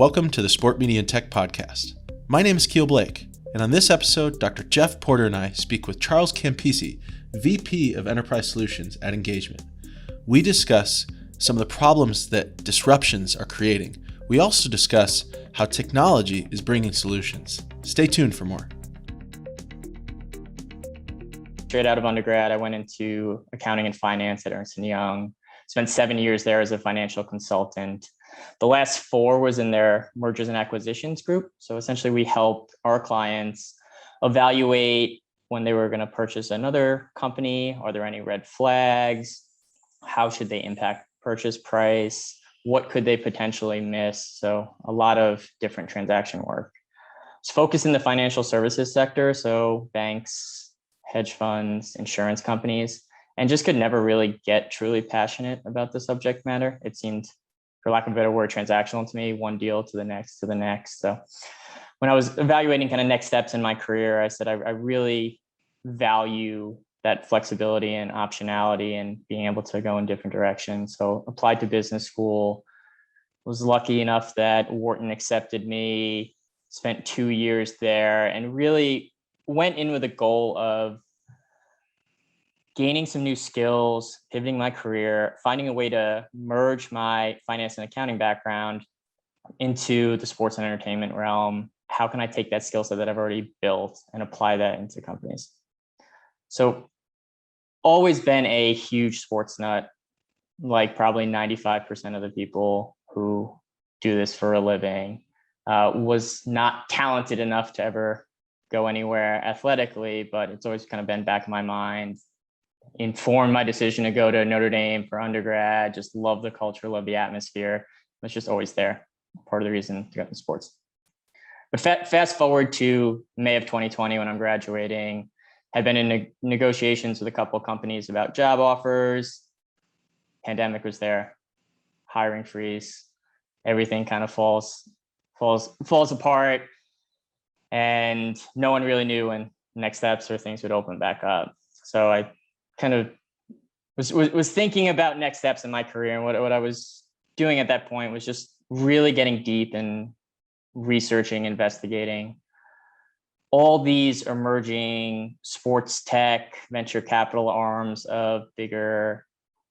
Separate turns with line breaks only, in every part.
Welcome to the Sport Media and Tech Podcast. My name is Keel Blake, and on this episode, Dr. Jeff Porter and I speak with Charles Campisi, VP of Enterprise Solutions at EngageMint. We discuss some of the problems that disruptions are creating. We also discuss how technology is bringing solutions. Stay tuned for more.
Straight out of undergrad, I went into accounting and finance at Ernst & Young. Spent 7 years there as a financial consultant. The last 4 was in their mergers and acquisitions group. So essentially we helped our clients evaluate when they were going to purchase another company. Are there any red flags? How should they impact purchase price? What could they potentially miss? So a lot of different transaction work. It's focused in the financial services sector. So banks, hedge funds, insurance companies, and just could never really get truly passionate about the subject matter. It seemed, for lack of a better word, transactional to me, one deal to the next to the next. So when I was evaluating kind of next steps in my career, I said, I really value that flexibility and optionality and being able to go in different directions. So applied to business school, was lucky enough that Wharton accepted me, spent 2 years there, and really went in with a goal of gaining some new skills, pivoting my career, finding a way to merge my finance and accounting background into the sports and entertainment realm. How can I take that skill set that I've already built and apply that into companies? So always been a huge sports nut, like probably 95% of the people who do this for a living. Was not talented enough to ever go anywhere athletically, but it's always kind of been back in my mind. Informed my decision to go to Notre Dame for undergrad. Just love the culture, love the atmosphere. It's just always there. Part of the reason to get into sports. But fast forward to May of 2020 when I'm graduating, had been in negotiations with a couple of companies about job offers. Pandemic was there, hiring freeze, everything kind of falls apart, and no one really knew when next steps or things would open back up. So I kind of was thinking about next steps in my career, and what I was doing at that point was just really getting deep and researching, investigating all these emerging sports tech venture capital arms of bigger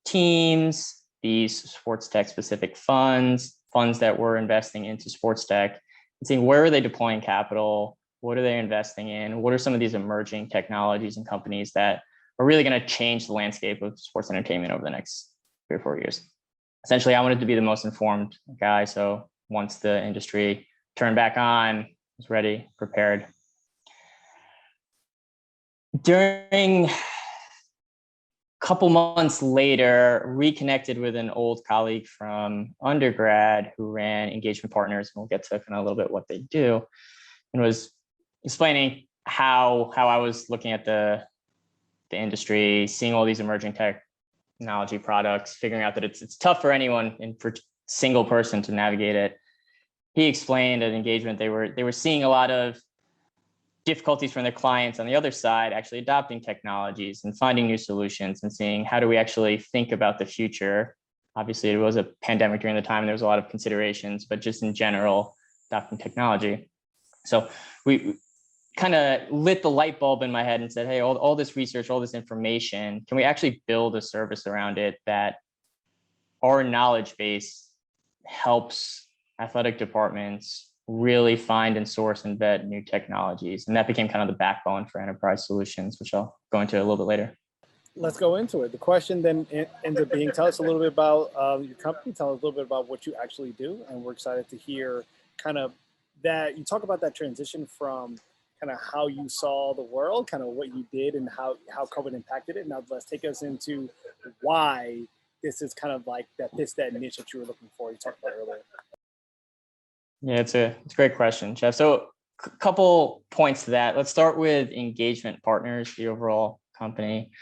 teams, these sports tech specific funds that were investing into sports tech, and seeing where are they deploying capital, what are they investing in, what are some of these emerging technologies and companies that are really going to change the landscape of sports entertainment over the next 3 or 4 years. Essentially, I wanted to be the most informed guy. So once the industry turned back on, I was ready, prepared. During a couple months later, reconnected with an old colleague from undergrad who ran EngageMint Partners, and we'll get to kind of a little bit what they do, and was explaining how I was looking at the industry, seeing all these emerging technology products, figuring out that it's tough for anyone and for single person to navigate it. He explained at EngageMint they were seeing a lot of difficulties from their clients on the other side, actually adopting technologies and finding new solutions and seeing how do we actually think about the future. Obviously, it was a pandemic during the time, and there was a lot of considerations, but just in general, adopting technology. So we kind of lit the light bulb in my head and said, hey, all this research, all this information, can we actually build a service around it that our knowledge base helps athletic departments really find and source and vet new technologies? And that became kind of the backbone for enterprise solutions, which I'll go into a little bit later.
Let's go into it. The question then ends up being, tell us a little bit about your company, tell us a little bit about what you actually do. And we're excited to hear kind of that you talk about that transition from kind of how you saw the world, kind of what you did and how COVID impacted it. Now let's take us into why this is kind of like that niche that you were looking for, you talked about earlier.
Yeah, it's a great question, Jeff. So a couple points to that. Let's start with EngageMint Partners, the overall company.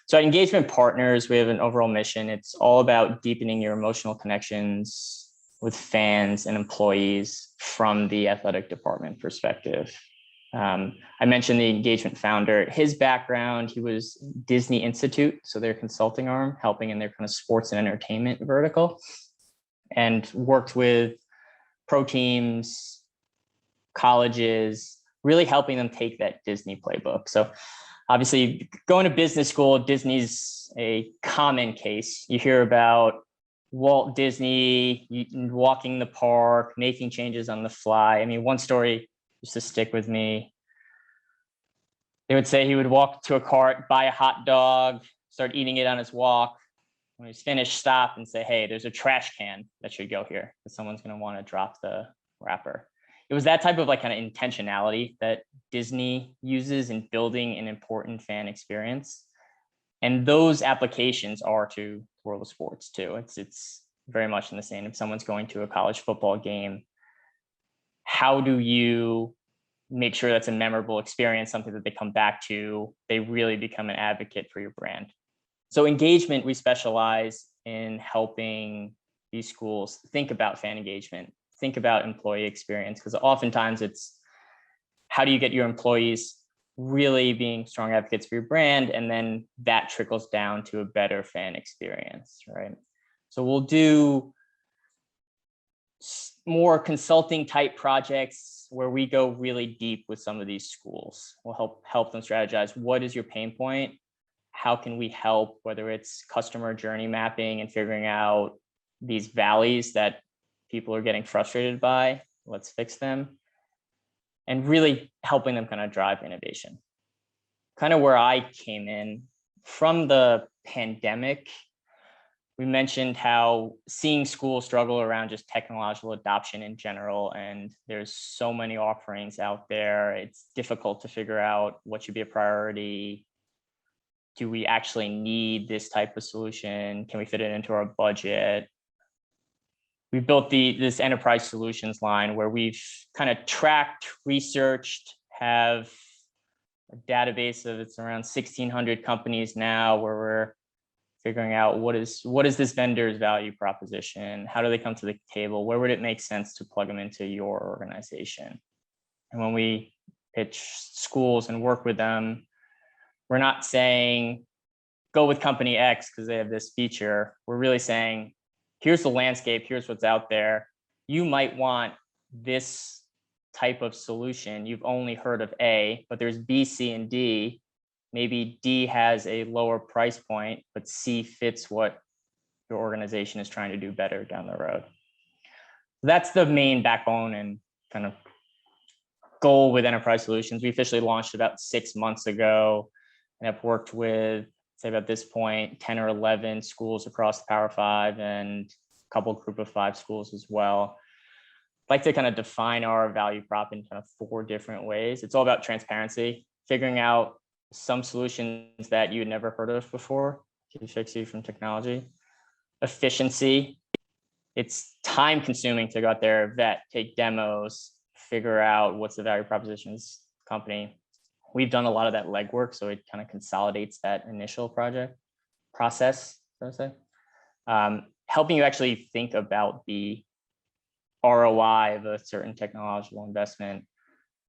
So at EngageMint Partners, we have an overall mission. It's all about deepening your emotional connections with fans and employees from the athletic department perspective. I mentioned the EngageMint founder. His background, he was Disney Institute, so their consulting arm, helping in their kind of sports and entertainment vertical, and worked with pro teams, colleges, really helping them take that Disney playbook. So obviously going to business school, Disney's a common case. You hear about Walt Disney walking the park, making changes on the fly. I mean, one story used to stick with me. They would say he would walk to a cart, buy a hot dog, start eating it on his walk. When he's finished, stop and say, hey, there's a trash can that should go here because someone's going to want to drop the wrapper. It was that type of like kind of intentionality that Disney uses in building an important fan experience. And those applications are to the world of sports too. It's very much in the same. If someone's going to a college football game, how do you make sure that's a memorable experience, something that they come back to, they really become an advocate for your brand? So EngageMint, we specialize in helping these schools think about fan engagement, think about employee experience, because oftentimes it's how do you get your employees really being strong advocates for your brand, and then that trickles down to a better fan experience, right? So we'll do more consulting type projects where we go really deep with some of these schools. We'll help them strategize, what is your pain point? How can we help, whether it's customer journey mapping and figuring out these valleys that people are getting frustrated by, let's fix them, and really helping them kind of drive innovation. Kind of where I came in from the pandemic, we mentioned how seeing schools struggle around just technological adoption in general, and there's so many offerings out there. It's difficult to figure out what should be a priority. Do we actually need this type of solution? Can we fit it into our budget? We built this enterprise solutions line where we've kind of tracked, researched, have a database of it's around 1,600 companies now, where we're figuring out what is this vendor's value proposition? How do they come to the table? Where would it make sense to plug them into your organization? And when we pitch schools and work with them, we're not saying go with company X because they have this feature. We're really saying, here's the landscape, here's what's out there. You might want this type of solution. You've only heard of A, but there's B, C, and D. Maybe D has a lower price point, but C fits what your organization is trying to do better down the road. That's the main backbone and kind of goal with enterprise solutions. We officially launched about 6 months ago, and I've worked with, say about this point, 10 or 11 schools across the Power 5 and a couple group of 5 schools as well. I'd like to kind of define our value prop in kind of 4 different ways. It's all about transparency, figuring out some solutions that you had never heard of before can fix you from technology. Efficiency, it's time consuming to go out there, vet, take demos, figure out what's the value propositions company. We've done a lot of that legwork, so it kind of consolidates that initial project process, so to say. Helping you actually think about the ROI of a certain technological investment.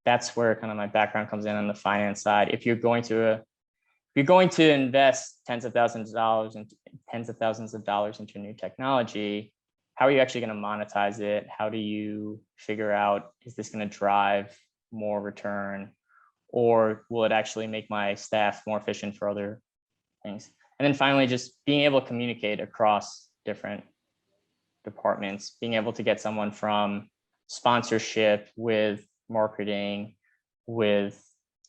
That's where kind of my background comes in on the finance side. If you're going to invest tens of thousands of dollars into new technology, how are you actually going to monetize it? How do you figure out, is this going to drive more return, or will it actually make my staff more efficient for other things? And then finally, just being able to communicate across different departments, being able to get someone from sponsorship with marketing, with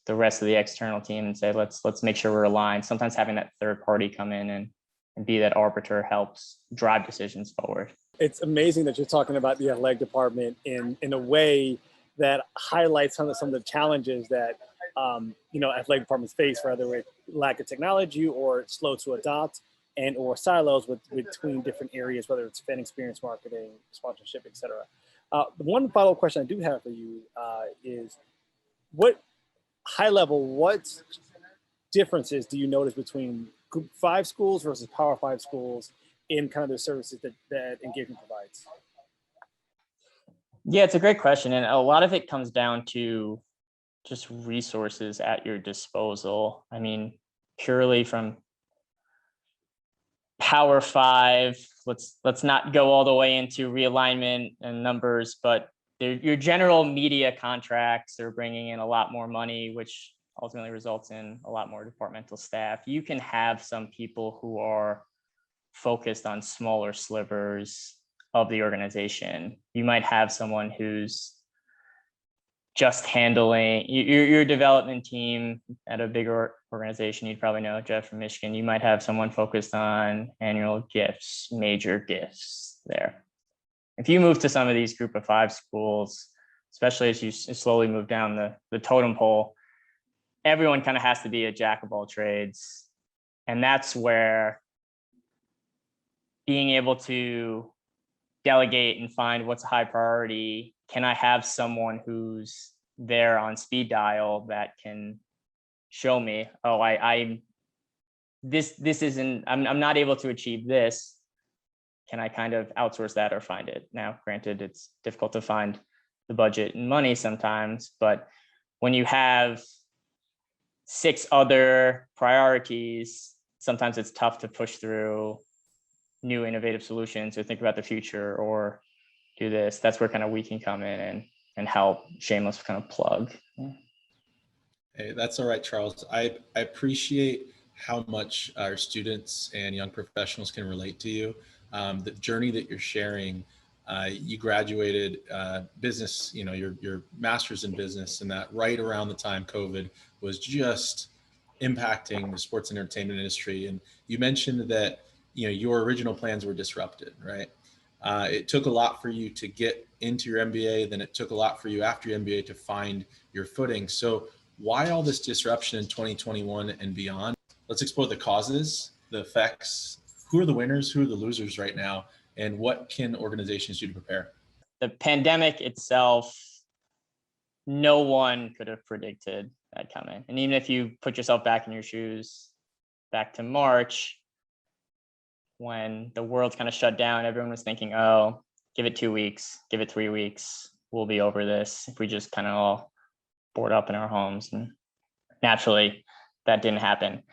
the rest of the external team and say, let's make sure we're aligned. Sometimes having that third party come in and be that arbiter helps drive decisions forward.
It's amazing that you're talking about the athletic department in a way that highlights some of the challenges that athletic departments face, whether it's lack of technology or slow to adopt, and or silos between different areas, whether it's fan experience, marketing, sponsorship, etc. One final question I do have for you is, what differences do you notice between Group 5 schools versus Power 5 schools in kind of the services that EngageMint provides?
Yeah, it's a great question. And a lot of it comes down to just resources at your disposal. I mean, purely from Power Five. Let's not go all the way into realignment and numbers, but your general media contracts are bringing in a lot more money, which ultimately results in a lot more departmental staff. You can have some people who are focused on smaller slivers of the organization. You might have someone who's just handling your development team at a bigger organization. You'd probably know Jeff from Michigan. You might have someone focused on annual gifts, major gifts there. If you move to some of these group of five schools, especially as you slowly move down the totem pole, everyone kind of has to be a jack of all trades. And that's where being able to delegate and find what's a high priority. Can I have someone who's there on speed dial that can show me, oh, this isn't, I'm not able to achieve this. Can I kind of outsource that or find it? Now, granted, it's difficult to find the budget and money sometimes, but when you have 6 other priorities, sometimes it's tough to push through new innovative solutions or think about the future or do this. That's where kind of we can come in and help. Shameless kind of plug.
Hey, that's all right, Charles. I appreciate how much our students and young professionals can relate to you. The journey that you're sharing, you graduated business, your master's in business, and that right around the time COVID was just impacting the sports and entertainment industry. And you mentioned that, your original plans were disrupted, right? It took a lot for you to get into your MBA, then it took a lot for you after your MBA to find your footing. So why all this disruption in 2021 and beyond? Let's explore the causes, the effects. Who are the winners? Who are the losers right now? And what can organizations do to prepare?
The pandemic itself, no one could have predicted that coming. And even if you put yourself back in your shoes, back to March, when the world kind of shut down, everyone was thinking, oh, give it 2 weeks, give it 3 weeks, we'll be over this if we just kind of all board up in our homes. And naturally, that didn't happen.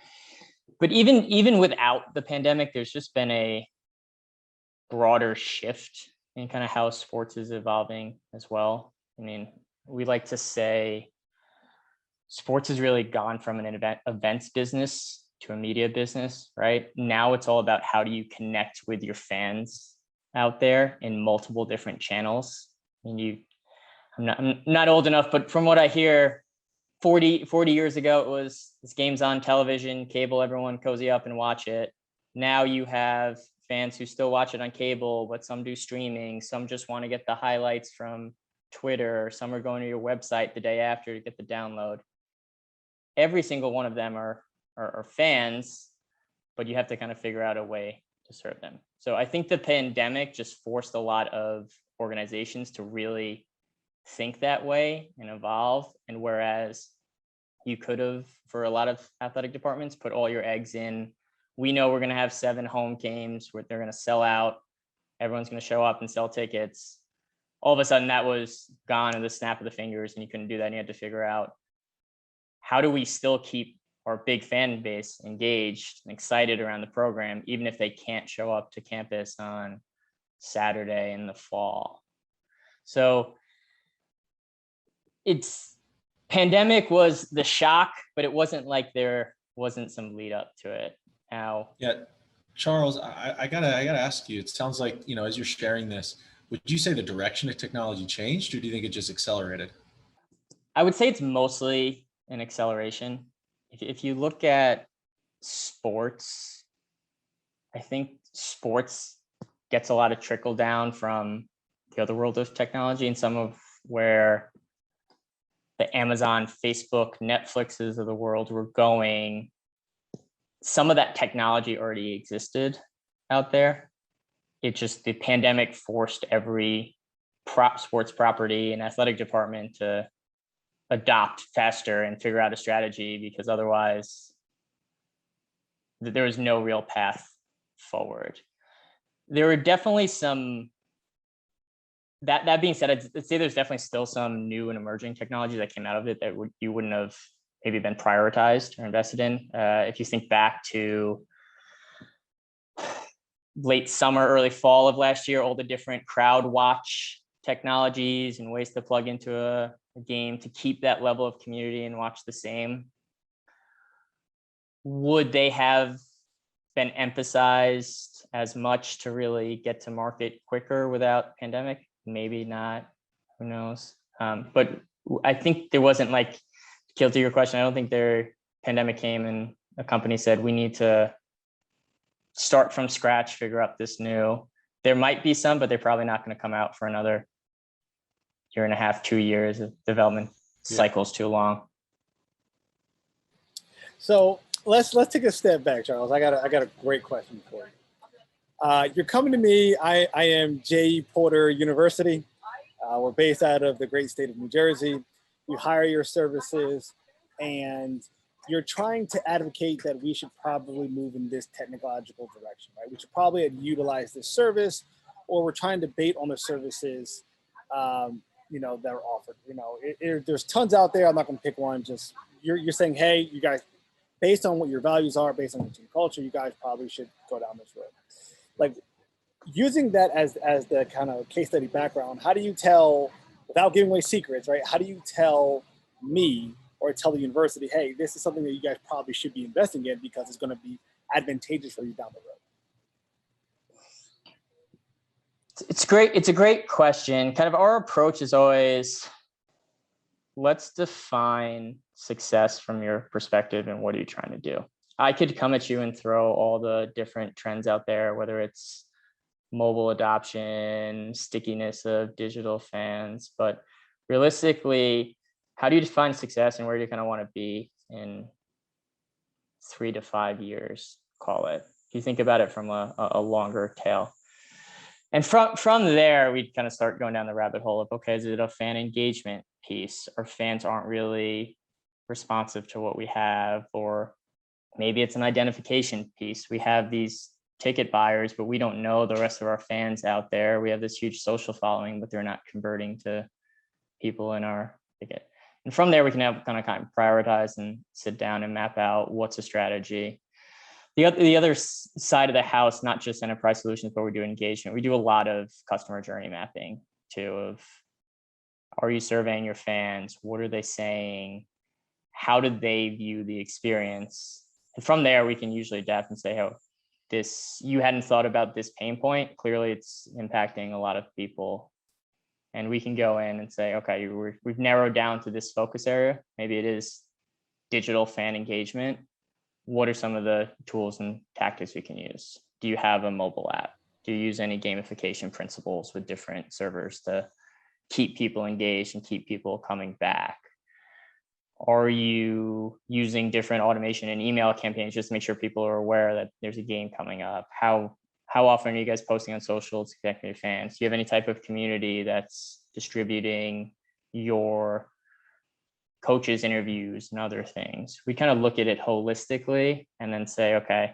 But even without the pandemic, there's just been a broader shift in kind of how sports is evolving as well. I mean, we like to say sports has really gone from an events business to a media business, right? Now it's all about how do you connect with your fans out there in multiple different channels. And I'm not old enough, but from what I hear, 40 years ago, it was this game's on television, cable, everyone cozy up and watch it. Now you have fans who still watch it on cable, but some do streaming. Some just want to get the highlights from Twitter. Some are going to your website the day after to get the download. Every single one of them are fans, but you have to kind of figure out a way to serve them. So I think the pandemic just forced a lot of organizations to really think that way and evolve. And whereas you could have, for a lot of athletic departments, put all your eggs in, we know we're going to have 7 home games where they're going to sell out. Everyone's going to show up and sell tickets. All of a sudden that was gone in the snap of the fingers, and you couldn't do that. And you had to figure out, how do we still keep our big fan base engaged and excited around the program, even if they can't show up to campus on Saturday in the fall? So pandemic was the shock, but it wasn't like there wasn't some lead up to it. Now,
yeah, Charles, I gotta ask you. It sounds like, as you're sharing this, would you say the direction of technology changed, or do you think it just accelerated?
I would say it's mostly an acceleration. If you look at sports, I think sports gets a lot of trickle down from the other world of technology, and some of where the Amazon, Facebook, Netflixes of the world were going. Some of that technology already existed out there. The pandemic forced every sports property and athletic department to adopt faster and figure out a strategy, because otherwise there was no real path forward. There were definitely some, that being said, I'd say there's definitely still some new and emerging technology that came out of it that you wouldn't have maybe been prioritized or invested in. If you think back to late summer, early fall of last year, all the different crowd watch technologies and ways to plug into a game to keep that level of community and watch the same. Would they have been emphasized as much to really get to market quicker without pandemic? Maybe not, who knows? But I think there wasn't, like, Kill, to your question, I don't think their pandemic came and a company said, we need to start from scratch, figure out this new. There might be some, but they're probably not going to come out for another year and a half, 2 years. Of development cycle's too long.
So let's take a step back, Charles. I got a great question for you. You're coming to me. I am J. Porter University. We're based out of the great state of New Jersey. We hire your services, and you're trying to advocate that we should probably move in this technological direction, right? We should probably utilize this service, or we're trying to bait on the services, that are offered. There's tons out there. I'm not going to pick one. Just you're saying, hey, you guys, based on what your values are, based on your team culture, you guys probably should go down this road. Like, using that as the kind of case study background, how do you tell, without giving away secrets, right? How do you tell me or tell the university, hey, this is something that you guys probably should be investing in because it's going to be advantageous for you down the road?
It's great. It's a great question. Kind of our approach is always, let's define success from your perspective and what are you trying to do? I could come at you and throw all the different trends out there, whether it's mobile adoption, stickiness of digital fans, but realistically, how do you define success and where do you kind of want to be in 3 to 5 years, call it? If you think about it from a longer tail. And from there, we kind of start going down the rabbit hole of, okay, is it a fan engagement piece? Or fans aren't really responsive to what we have, or maybe it's an identification piece. We have these ticket buyers, but we don't know the rest of our fans out there. We have this huge social following, but they're not converting to people in our ticket. And from there, we can have kind of prioritize and sit down and map out what's a strategy. The other side of the house, not just enterprise solutions, but we do engagement. We do a lot of customer journey mapping too, of, are you surveying your fans? What are they saying? How did they view the experience? And from there, we can usually adapt and say, oh, you hadn't thought about this pain point. Clearly it's impacting a lot of people. And we can go in and say, okay, we've narrowed down to this focus area. Maybe it is digital fan engagement. What are some of the tools and tactics we can use? Do you have a mobile app? Do you use any gamification principles with different servers to keep people engaged and keep people coming back? Are you using different automation and email campaigns just to make sure people are aware that there's a game coming up? How often are you guys posting on social to connect with your fans? Do you have any type of community that's distributing your coaches' interviews and other things? We kind of look at it holistically and then say, okay,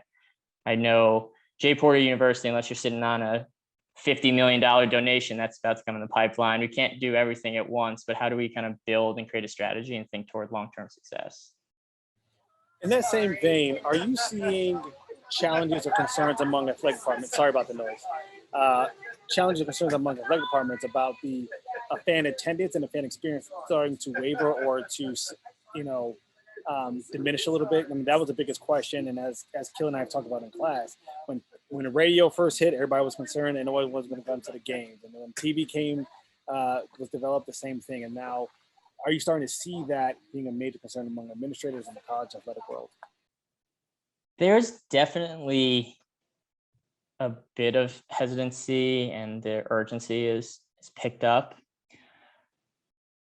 I know J. Porter University, unless you're sitting on a $50 million donation that's about to come in the pipeline, we can't do everything at once, but how do we kind of build and create a strategy and think toward long-term success?
In that same vein, are you seeing challenges or concerns among athletic departments? Sorry about the noise. Challenges or concerns among athletic departments about the fan attendance and the fan experience starting to waver or to, diminish a little bit? I mean, that was the biggest question. And as Kill and I have talked about in class, when the radio first hit, everybody was concerned and no one was going to come to the games. And when TV was developed, the same thing. And now, are you starting to see that being a major concern among administrators in the college athletic world?
There's definitely a bit of hesitancy, and the urgency is picked up.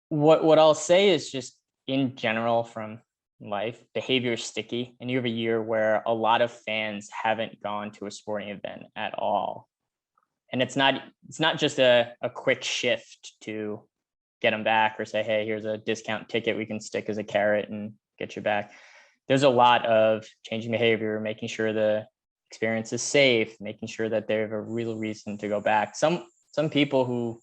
What I'll say is, just in general from life, behavior is sticky, and you have a year where a lot of fans haven't gone to a sporting event at all. And it's not just a quick shift to get them back or say, hey, here's a discount ticket we can stick as a carrot and get you back. There's a lot of changing behavior, making sure the experience is safe, making sure that they have a real reason to go back. Some people who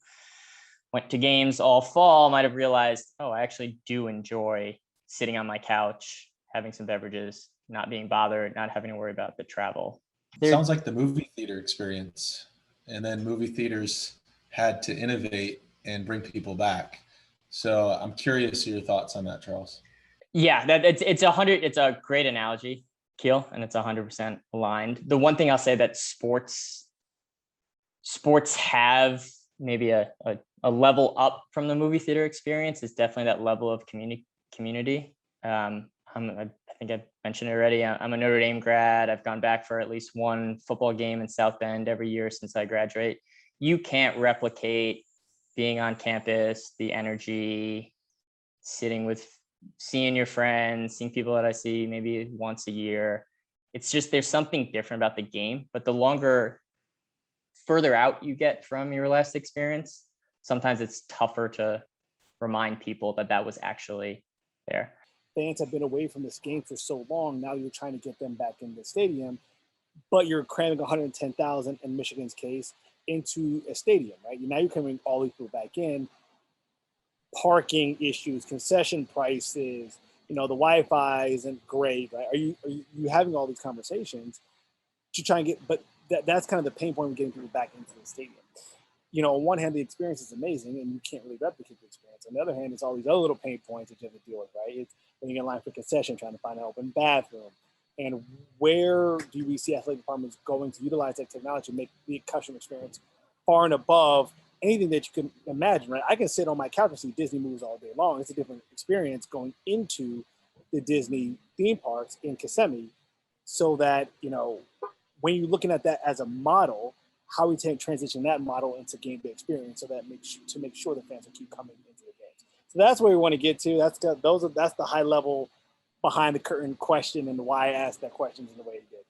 went to games all fall might have realized, oh, I actually do enjoy sitting on my couch, having some beverages, not being bothered, not having to worry about the travel.
Sounds like the movie theater experience. And then movie theaters had to innovate and bring people back. So I'm curious your thoughts on that, Charles.
Yeah, that it's a great analogy, Keel, and it's 100% aligned. The one thing I'll say that sports have maybe a level up from the movie theater experience is definitely that level of community. I think I've mentioned it already. I'm a Notre Dame grad. I've gone back for at least one football game in South Bend every year since I graduate. You can't replicate being on campus, the energy, seeing your friends, seeing people that I see maybe once a year. It's just, there's something different about the game, but further out you get from your last experience, sometimes it's tougher to remind people that was actually there.
Fans have been away from this game for so long. Now you're trying to get them back in the stadium, but you're cramming 110,000 in Michigan's case into a stadium, right? Now you're coming all these people back in. Parking issues, concession prices, the Wi-Fi isn't great, right? Are you having all these conversations to try and get? But that's kind of the pain point of getting people back into the stadium. On one hand, the experience is amazing and you can't really replicate the experience. On the other hand, it's all these other little pain points that you have to deal with, right? It's waiting in line for concession, trying to find an open bathroom. And where do we see athletic departments going to utilize that technology to make the customer experience far and above anything that you can imagine, right? I can sit on my couch and see Disney movies all day long. It's a different experience going into the Disney theme parks in Kissimmee, so that, when you're looking at that as a model, how we transition that model into game day experience, so that to make sure the fans will keep coming into the games. So that's where we want to get to. That's the high level behind the curtain question and why I asked that question in the way he did.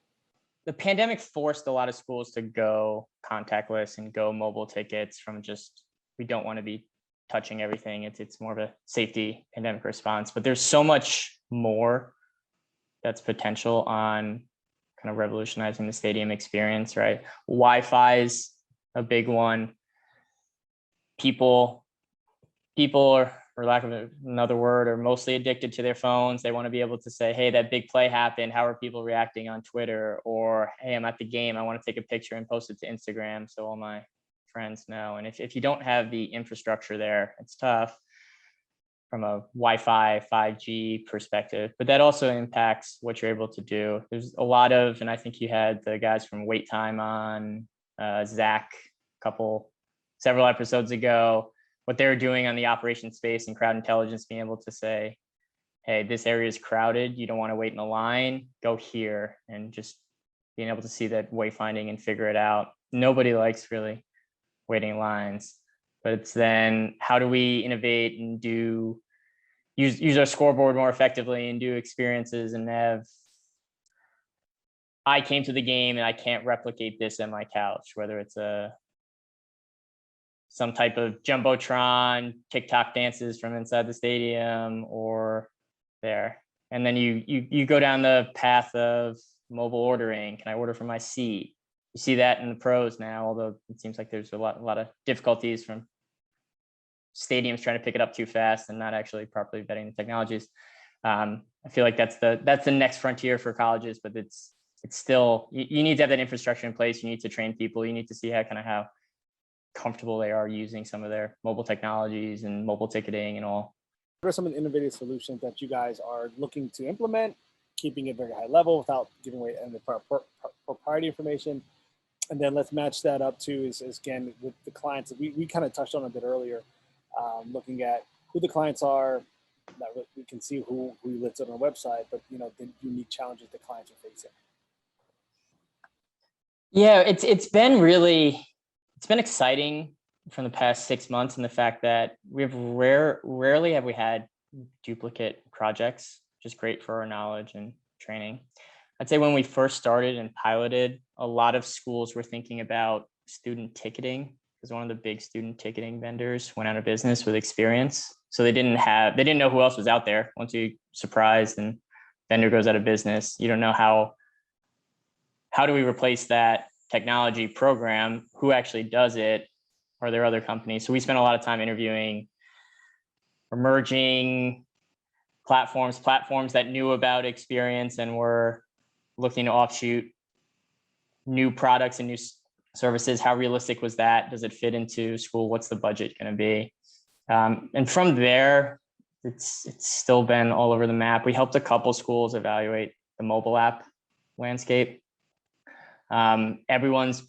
The pandemic forced a lot of schools to go contactless and go mobile tickets from just, we don't want to be touching everything. It's more of a safety pandemic response, but there's so much more that's potential on kind of revolutionizing the stadium experience, right? Wi-Fi is a big one. People are, for lack of another word, are mostly addicted to their phones. They want to be able to say, hey, that big play happened. How are people reacting on Twitter? Or, hey, I'm at the game. I want to take a picture and post it to Instagram so all my friends know. And if you don't have the infrastructure there, it's tough from a Wi-Fi, 5G perspective, but that also impacts what you're able to do. There's a lot of, and I think you had the guys from Wait Time on, Zach, several episodes ago, what they're doing on the operation space and crowd intelligence, being able to say, hey, this area is crowded. You don't want to wait in a line, go here, and just being able to see that wayfinding and figure it out. Nobody likes really waiting in lines, but it's then how do we innovate and use our scoreboard more effectively and do experiences and have, I came to the game and I can't replicate this at my couch, whether it's some type of jumbotron, TikTok dances from inside the stadium or there. And then you go down the path of mobile ordering. Can I order from my seat? You see that in the pros now, although it seems like there's a lot of difficulties from stadiums trying to pick it up too fast and not actually properly vetting the technologies. I feel like that's the next frontier for colleges, but it's still, you need to have that infrastructure in place. You need to train people. You need to see how comfortable they are using some of their mobile technologies and mobile ticketing and all.
What are some of the innovative solutions that you guys are looking to implement, keeping it very high level without giving away any proprietary information? And then let's match that up to is again with the clients that we kind of touched on a bit earlier, looking at who the clients are, that we can see who lists it on our website, but the unique challenges the clients are facing.
Yeah, it's been exciting from the past 6 months, and the fact that rarely have we had duplicate projects, which is great for our knowledge and training. I'd say when we first started and piloted, a lot of schools were thinking about student ticketing, because one of the big student ticketing vendors went out of business with Experience. So they didn't know who else was out there. Once you're surprised and vendor goes out of business, you don't know how do we replace that technology program? Who actually does it? Are there other companies? So we spent a lot of time interviewing emerging platforms that knew about Experience and were looking to offshoot new products and new services. How realistic was that? Does it fit into school? What's the budget going to be? And from there, it's still been all over the map. We helped a couple schools evaluate the mobile app landscape. Most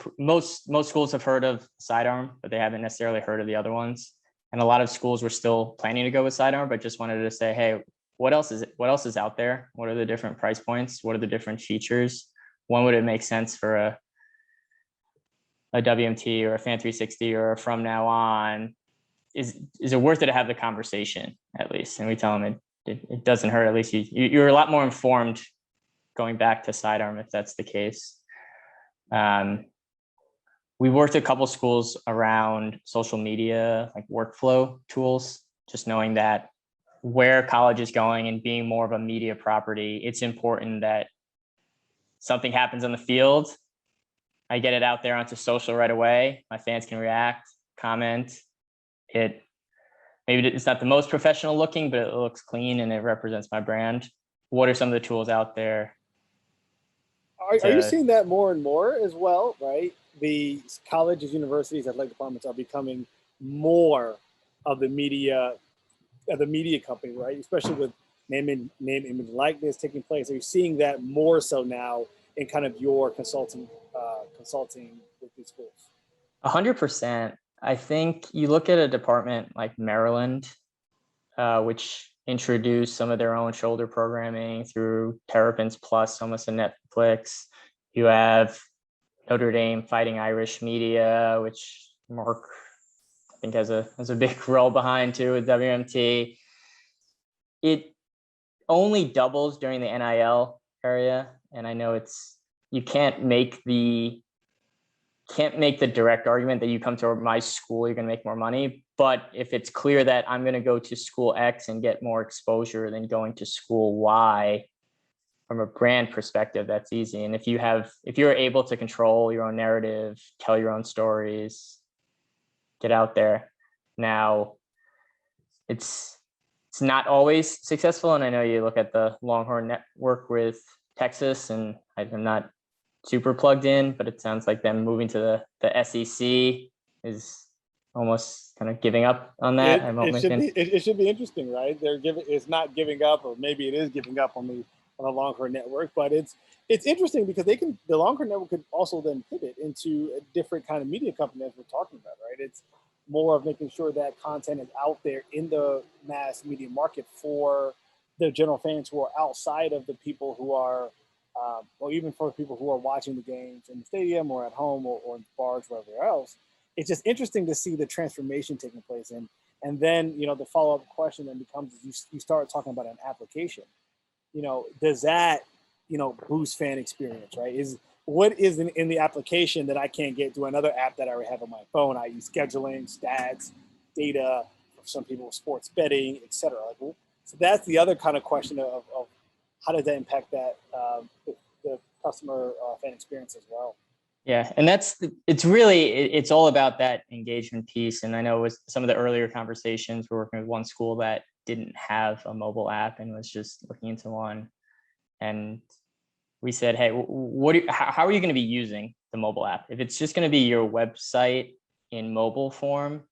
schools have heard of Sidearm, but they haven't necessarily heard of the other ones. And a lot of schools were still planning to go with Sidearm, but just wanted to say, hey, what else is out there? What are the different price points? What are the different features? When would it make sense for a WMT or a Fan 360 or from now on? Is it worth it to have the conversation at least? And we tell them it doesn't hurt. At least you're a lot more informed going back to Sidearm if that's the case. We worked a couple schools around social media, like workflow tools, just knowing that where college is going and being more of a media property, it's important that something happens on the field, I get it out there onto social right away. My fans can react, comment. Maybe it's not the most professional looking, but it looks clean and it represents my brand. What are some of the tools out there?
Are you seeing that more and more as well, right? The colleges, universities, athletic departments are becoming more of the media company, right? Especially with name, image, likeness taking place. Are you seeing that more so now in kind of your consulting with these schools?
100%. I think you look at a department like Maryland, which introduced some of their own shoulder programming through Terrapins Plus, almost a Netflix. You have Notre Dame Fighting Irish Media, which Mark, I think, has a big role behind too with WMT. It only doubles during the NIL area, and I know you can't make the direct argument that you come to my school, you're going to make more money. But if it's clear that I'm going to go to school X and get more exposure than going to school Y, from a brand perspective, that's easy. And if you're able to control your own narrative, tell your own stories, get out there. Now, it's not always successful. And I know you look at the Longhorn Network with Texas, and I'm not super plugged in, but it sounds like them moving to the SEC is almost kind of giving up on that.
It should be interesting, right? It's not giving up, or maybe it is giving up on the Longhorn Network, but it's interesting because the Longhorn Network could also then pivot into a different kind of media company as we're talking about, right? It's more of making sure that content is out there in the mass media market for the general fans who are outside of the people who are, or even for people who are watching the games in the stadium or at home or in bars, wherever else. It's just interesting to see the transformation taking place. And then, the follow-up question then becomes, you start talking about an application. Does that, boost fan experience, right? What is in the application that I can't get to another app that I already have on my phone, i.e. scheduling, stats, data, for some people, sports betting, et cetera. So that's the other kind of question of how does that impact that the customer fan experience as well.
Yeah, and it's all about that engagement piece. And I know with some of the earlier conversations, we're working with one school that didn't have a mobile app and was just looking into one. And we said, hey, how are you going to be using the mobile app? If it's just going to be your website in mobile form,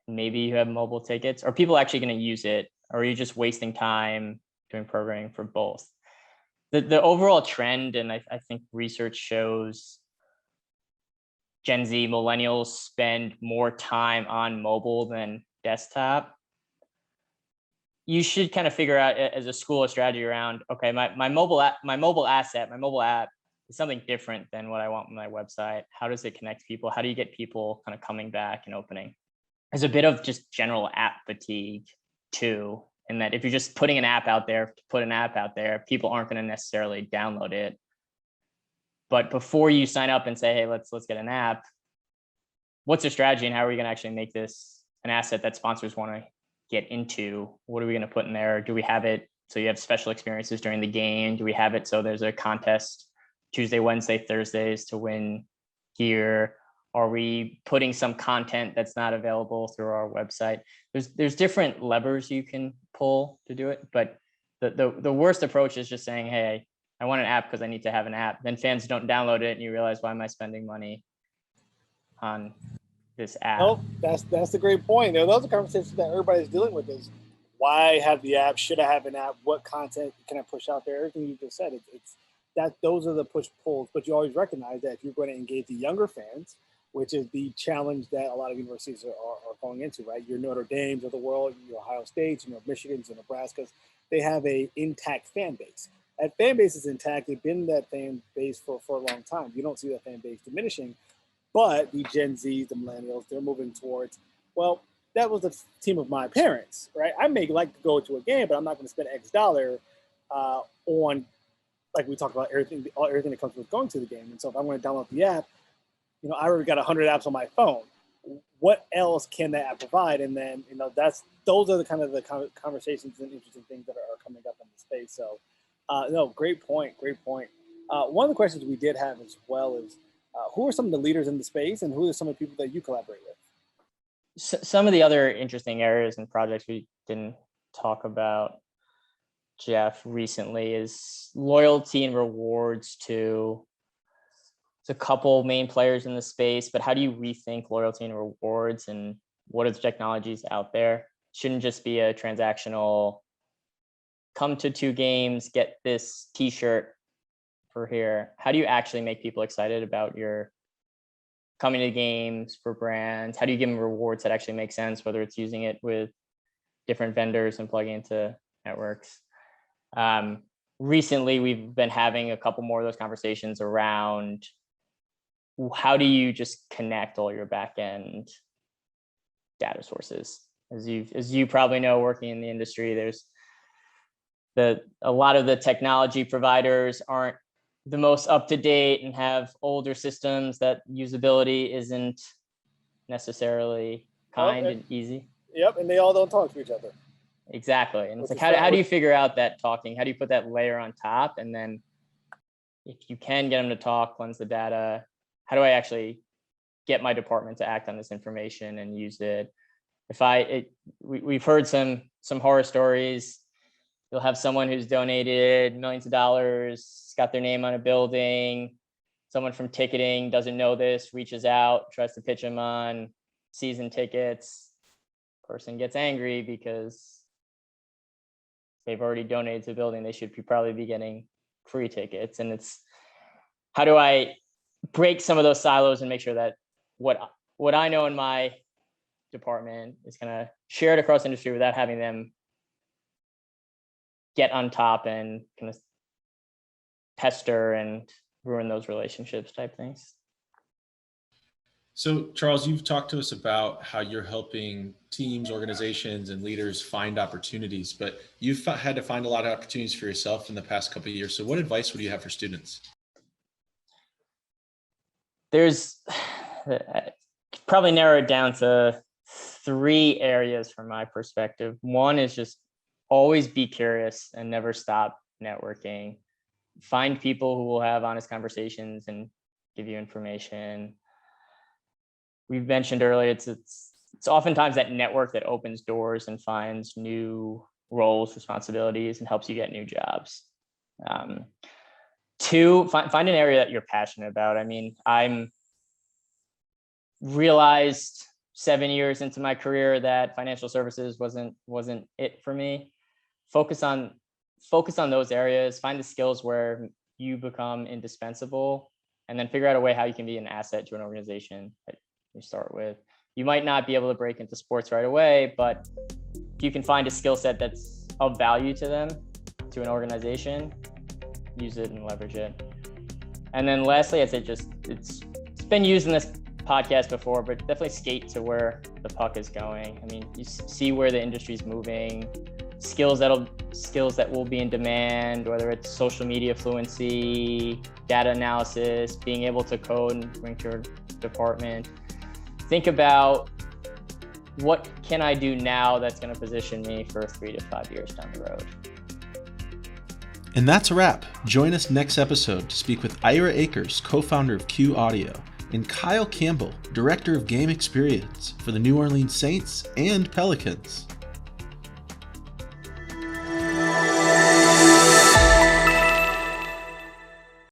maybe you have mobile tickets. Are people actually going to use it? Or are you just wasting time doing programming for both? The overall trend, and I think research shows Gen Z millennials spend more time on mobile than desktop. You should kind of figure out as a school a strategy around, okay, my mobile app is something different than what I want on my website. How does it connect people? How do you get people kind of coming back and opening? There's a bit of just general app fatigue too, in that if you're just putting an app out there to put an app out there, people aren't going to necessarily download it. But before you sign up and say, hey, let's get an app, what's your strategy and how are we going to actually make this an asset that sponsors want to get into? What are we going to put in there? Do we have it so you have special experiences during the game? Do we have it so there's a contest Tuesday, Wednesday, Thursdays to win gear? Are we putting some content that's not available through our website? There's different levers you can pull to do it, but the worst approach is just saying, hey, I want an app because I need to have an app. Then fans don't download it and you realize, why am I spending money on this app?
No, that's a great point. Those are conversations that everybody's dealing with is why have the app? Should I have an app? What content can I push out there? Everything you just said, it's that those are the push pulls, but you always recognize that if you're going to engage the younger fans, which is the challenge that a lot of universities are going into, right? Your Notre Dames of the world, your Ohio States, your Michigans and Nebraskas, they have a intact fan base. That fan base is intact. They've been that fan base for a long time. You don't see that fan base diminishing, but the Gen Zs, the millennials, they're moving towards, well, that was the team of my parents, right? I may like to go to a game, but I'm not going to spend X dollar on, like we talked about, everything that comes with going to the game. And so if I'm going to download the app, I already got 100 apps on my phone. What else can that app provide? And then, those are the kind of the conversations and interesting things that are coming up in the space. So, no, great point. One of the questions we did have as well is, who are some of the leaders in the space and who are some of the people that you collaborate with?
Some of the other interesting areas and projects we didn't talk about, Jeff, recently is loyalty and rewards to a couple main players in the space, but how do you rethink loyalty and rewards, and what are the technologies out there? Shouldn't just be a transactional, come to 2 games, get this t-shirt for here. How do you actually make people excited about your coming to games for brands? How do you give them rewards that actually make sense, whether it's using it with different vendors and plugging into networks? Recently, we've been having a couple more of those conversations around how do you just connect all your backend data sources? As you probably know, working in the industry, there's a lot of the technology providers aren't the most up to date and have older systems that usability isn't necessarily kind and easy.
Yep, and they all don't talk to each other.
Exactly, and it's like, how do you figure out that talking? How do you put that layer on top? And then if you can get them to talk, cleanse the data, how do I actually get my department to act on this information and use it? We've heard some horror stories. You'll have someone who's donated millions of dollars, got their name on a building. Someone from ticketing doesn't know this, reaches out, tries to pitch them on season tickets. Person gets angry because they've already donated to the building. They should probably be getting free tickets. And it's, how do I break some of those silos and make sure that what I know in my department is kind of shared across industry without having them get on top and kind of pester and ruin those relationships type things.
So Charles, you've talked to us about how you're helping teams, organizations, and leaders find opportunities, but you've had to find a lot of opportunities for yourself in the past couple of years. So what advice would you have for students?
There's probably narrowed down to 3 areas from my perspective. One is just always be curious and never stop networking. Find people who will have honest conversations and give you information. We've mentioned earlier, it's oftentimes that network that opens doors and finds new roles, responsibilities, and helps you get new jobs. 2, find an area that you're passionate about. I mean, I'm realized 7 years into my career that financial services wasn't it for me. Focus on those areas, find the skills where you become indispensable, and then figure out a way how you can be an asset to an organization that you start with. You might not be able to break into sports right away, but if you can find a skill set that's of value to them, to an organization, use it and leverage it. And then lastly, I'd say it's been used in this podcast before, but definitely skate to where the puck is going. I mean, you see where the industry's moving, skills that will be in demand, whether it's social media fluency, data analysis, being able to code and bring to your department. Think about, what can I do now that's going to position me for 3 to 5 years down the road?
And that's a wrap. Join us next episode to speak with Ira Akers, co-founder of Q Audio, and Kyle Campbell, director of game experience for the New Orleans Saints and Pelicans.